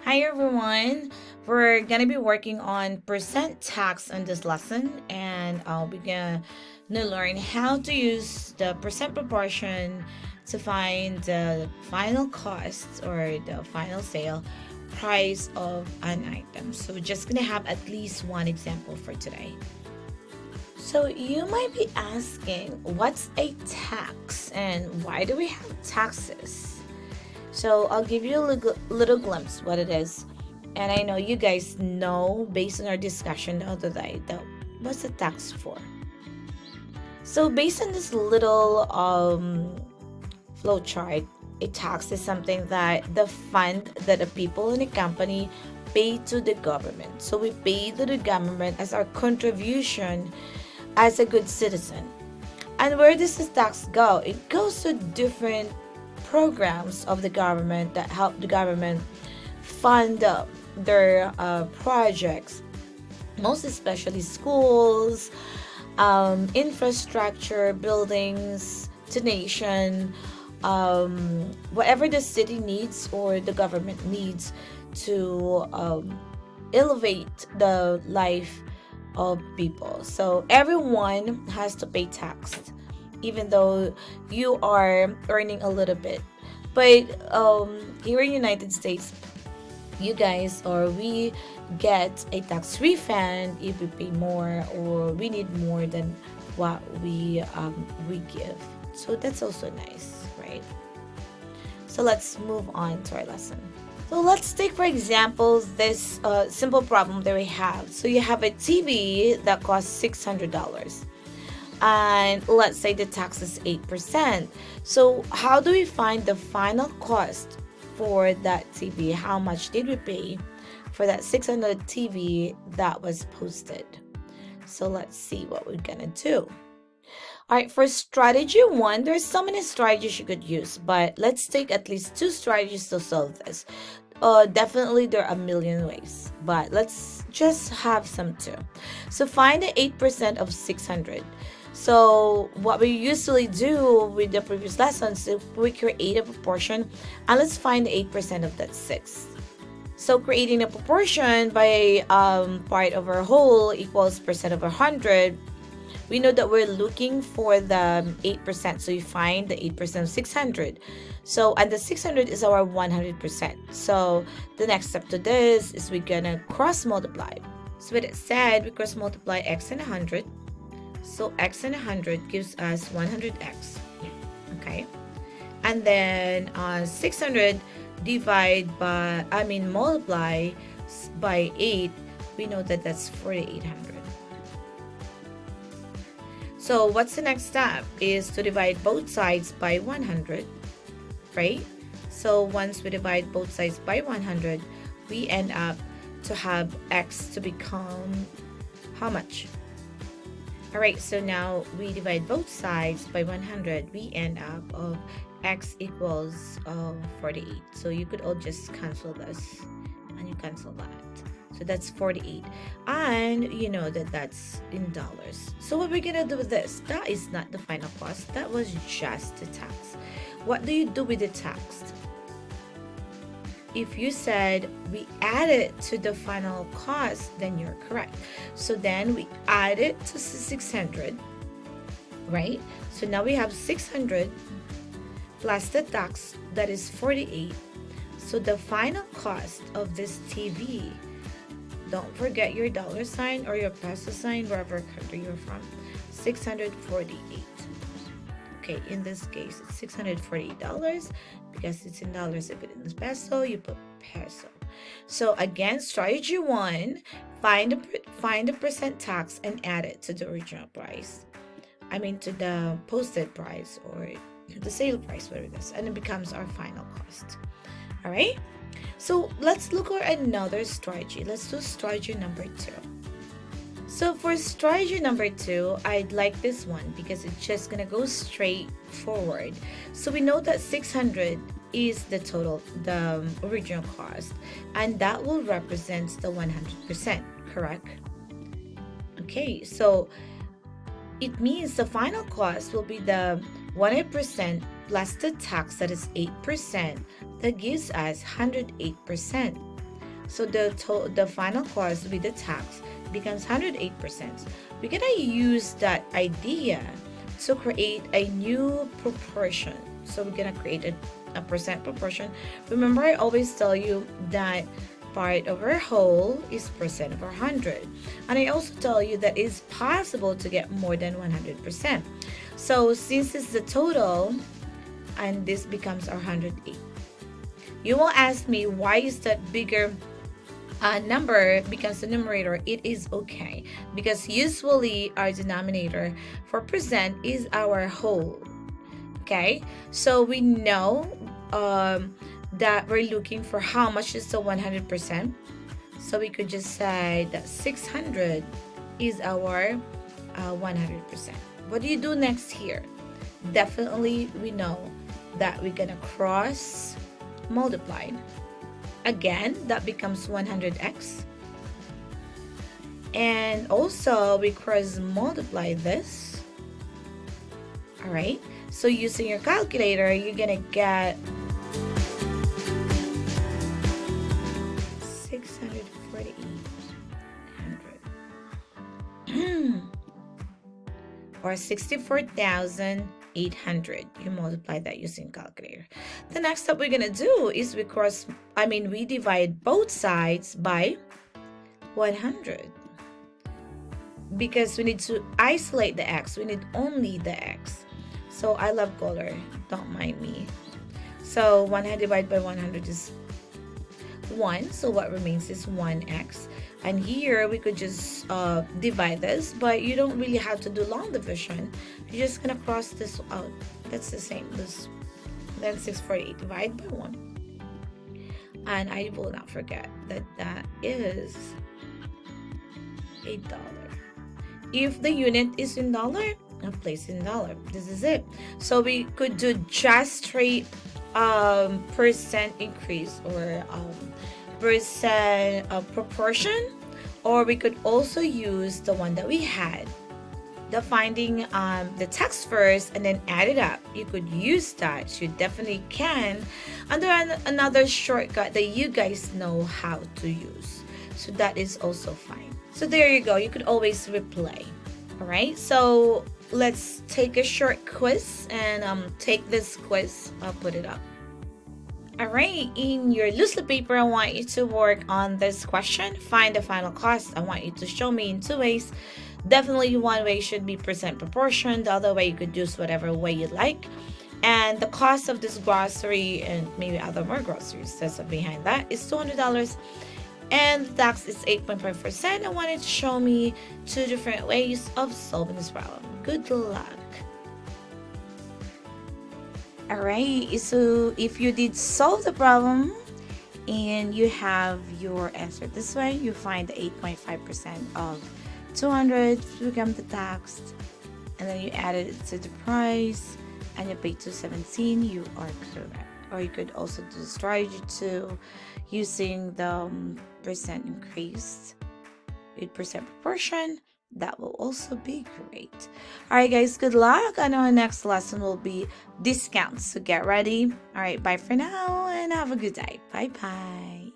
Hi everyone. We're gonna be working on percent tax on this lesson, and I'll be gonna learn how to use the percent proportion to find the final cost or the final sale price of an item. So we're just gonna have at least one example for today. So you might be asking, what's a tax and why do we have taxes? So I'll give you a little glimpse what it is. And I know you guys know based on our discussion the other day that what's the tax for. So based on this little flow chart, a tax is something that the fund that the people in the company pay to the government. So we pay to the government as our contribution as a good citizen. And where does this tax go? It goes to different programs of the government that help the government fund their projects, most especially schools, infrastructure, buildings, to nation, whatever the city needs or the government needs to elevate the life of people. So everyone has to pay tax, even though you are earning a little bit. But here in United States, you guys or we get a tax refund if we pay more or we need more than what we give. So that's also nice, right? So let's move on to our lesson. So let's take, for example, this simple problem that we have. So you have a TV that costs $600. And let's say the tax is 8%. So how do we find the final cost for that TV? How much did we pay for that 600 TV that was posted? So let's see what we're gonna do. All right, for strategy one, there's so many strategies you could use, but let's take at least two strategies to solve this. Definitely there are a million ways, but let's just have some too. So find the 8% of 600. So what we usually do with the previous lessons is we create a proportion and let's find the 8% of that 6. So creating a proportion by part over whole equals percent over 100. We know that we're looking for the 8%. So you find the 8% of 600. So, and the 600 is our 100%. So the next step to this is we're gonna cross multiply. So with it said, we cross multiply x and 100. So x and 100 gives us 100x. Okay. And then 600 multiply by 8. We know that that's 4,800. So what's the next step is to divide both sides by 100, right? So once we divide both sides by 100, we end up to have x to become how much? All right, so now we divide both sides by 100, we end up of x equals 48. So you could all just cancel this and you cancel that. So that's 48. And you know that that's in dollars. So what we're gonna do with this? That is not the final cost. That was just the tax. What do you do with the tax? If you said we add it to the final cost, then you're correct. So then we add it to 600, right? So now we have 600 plus the tax, that is 48. So the final cost of this TV, don't forget your dollar sign or your peso sign, wherever country you're from, 648. Okay, in this case, it's $648 because it's in dollars. If it's in peso, you put peso. So again, strategy one, find the percent tax and add it to the original price. I mean to the posted price or the sale price, whatever it is, and it becomes our final cost. All right. So let's look at another strategy. Let's do strategy number 2. So for strategy number 2, I'd like this one because it's just gonna go straight forward. So we know that 600 is the total, the original cost, and that will represent the 100%, correct? Okay, so it means the final cost will be the 100% plus the tax, that is 8%, that gives us 108%. So the final cost with the tax becomes 108%. We're gonna use that idea to create a new proportion. So we're gonna create a percent proportion. Remember, I always tell you that part over whole is percent over 100. And I also tell you that it's possible to get more than 100%. So since it's the total, and this becomes our 108. You will ask me, why is that bigger number becomes the numerator? It is okay, because usually our denominator for percent is our whole. Okay, so we know that we're looking for how much is the 100%. So we could just say that 600 is our 100%. What do you do next here? Definitely we know that we're gonna cross multiply. Again, that becomes 100x. And also we cross multiply this. All right, so using your calculator, you're gonna get 648,800 or 64,800. You multiply that using calculator. The next step we're gonna do is we divide both sides by 100, because we need to isolate the x. We need only the x. So I love color, don't mind me. So 100 divided by 100 is 1, so what remains is 1x. And here we could just divide this, but you don't really have to do long division. You're just gonna cross this out. That's the same. Then 648 divided by 1. And I will not forget that that is $8. If the unit is in dollar, I'll place in dollar. This is it. So we could do just straight percent increase or percent proportion, or we could also use the one that we had, the finding the text first and then add it up. You could use that. You definitely can under another shortcut that you guys know how to use, so that is also fine. So there you go. You could always replay. All right, so let's take a short quiz and take this quiz. I'll put it up. Alright, in your loose leaf paper, I want you to work on this question. Find the final cost. I want you to show me in 2 ways. Definitely one way should be percent proportion. The other way, you could use whatever way you like. And the cost of this grocery and maybe other more groceries that's behind that is $200. And the tax is 8.5%. I wanted to show me 2 different ways of solving this problem. Good luck. Alright, so if you did solve the problem and you have your answer this way, you find the 8.5% of 200 to become the tax, and then you add it to the price and you pay 217, you are correct. Or you could also do the strategy 2 using the percent increase with percent proportion. That will also be great. Alright guys, good luck. I know our next lesson will be discounts, so get ready. Alright, bye for now and have a good day. Bye bye.